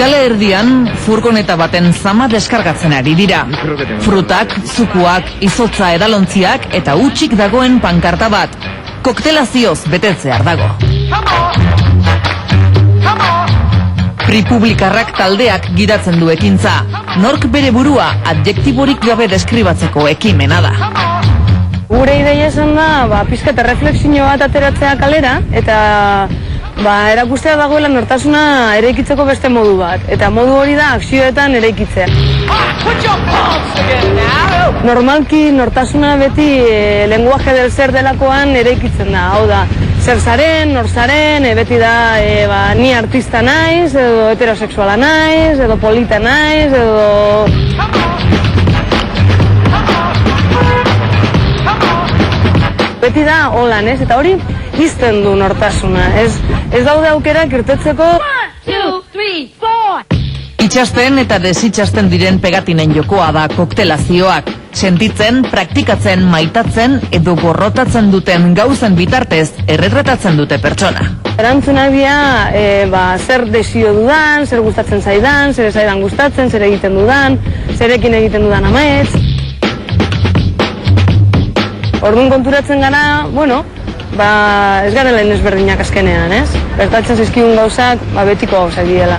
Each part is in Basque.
Kale erdian, furgoneta baten zama deskargatzen ari dira. Frutak, zukuak, izotza edalontziak eta hutsik dagoen pankarta bat. Koktelazioz betetzear dago. Republikarrak taldeak gidatzen du ekintza. Nork bere burua adjektiborik gabe deskribatzeko ekimena da. Gure ideia esan da, pizkat erreflexio bat ateratzea kalera, eta erakustea dagoela nortasuna eraikitzeko beste modu bat. Eta modu hori da akzioetan eraikitzea. Normalki nortasuna beti lenguaje del ser delakoan eraikitzen da. Hau da, zer zaren, nor zaren, beti da ni artista naiz, edo heterosexuala naiz, edo polita naiz, edo... Beti da holan, ez? Eta hori izten du nortasuna. Ez daude aukerak irtetzeko... 1, 2, 3, 4! Itxasten eta desitxasten diren pegatinen jokoa da koktelazioak. Sentitzen, praktikatzen, maitatzen edo gorrotatzen duten gauzen bitartez erretratatzen dute pertsona. Erantzunak dira, zer desio dudan, zer gustatzen zaidan, zer zaidan gustatzen, zer egiten dudan, zerekin egiten dudan amaetz. Orduan konturatzen gara, ez garela ezberdinak azkenean, ez? Bertatzen zizkigun gauzak, betiko gauzak direla.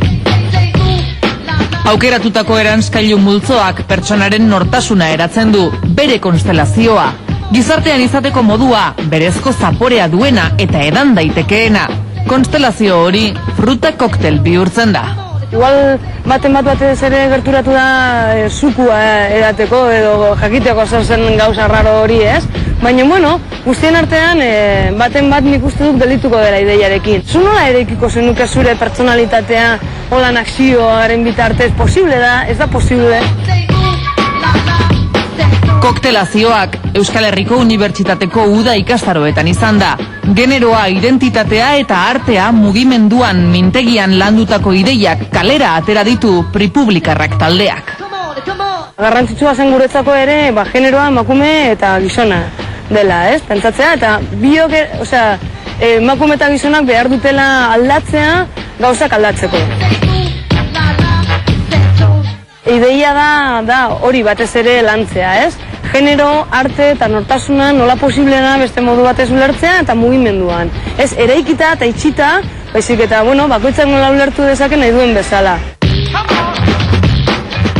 Aukeratutako eranskailu multzoak pertsonaren nortasuna eratzen du, bere konstelazioa. Gizartean izateko modua, berezko zaporea duena eta edan daitekeena. Konstelazio hori fruta koktel bihurtzen da. Igual baten batez ere gerturatu da zukua edateko edo jakiteko zen gauza raro hori, ez? Baina, guztien artean baten bat nik uste dut delituko dela ideiarekin. Zu nola eraikiko zenuke zure pertsonalitatea holan akzioaren bitartez? Posible da, ez da posible. Koktelazioak Euskal Herriko Unibertsitateko Uda ikastaroetan izan da. Generoa, identitatea eta artea mugimenduan mintegian landutako ideiak kalera atera ditu Republikarrak taldeak. Garrantzitsua zen guretzako ere, generoa, emakume eta gizona dela, ez? Pentsatzea, eta biok, emakume eta gizonak behar dutela aldatzea gauzak aldatzeko. Ideia da hori batez ere lantzea, ez? Genero, arte eta nortasuna nola posiblena beste modu batez ulertzea eta mugimenduan. Ez eraikita eta itxita, baizik eta, bakoitzak nola ulertu dezake nahi duen bezala.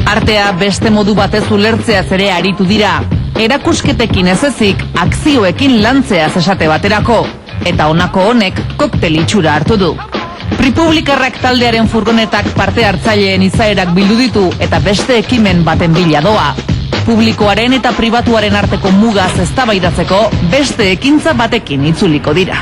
Artea beste modu batez ulertzeaz ere aritu dira. Erakusketekin ez ezik, akzioekin lantzeaz esate baterako. Eta honako honek koktel itxura hartu du. Republikarrak taldearen furgonetak parte hartzaileen izaerak bildu ditu eta beste ekimen baten bila doa. Publikoaren eta pribatuaren arteko mugaz eztabaidatzeko beste ekintza batekin itzuliko dira.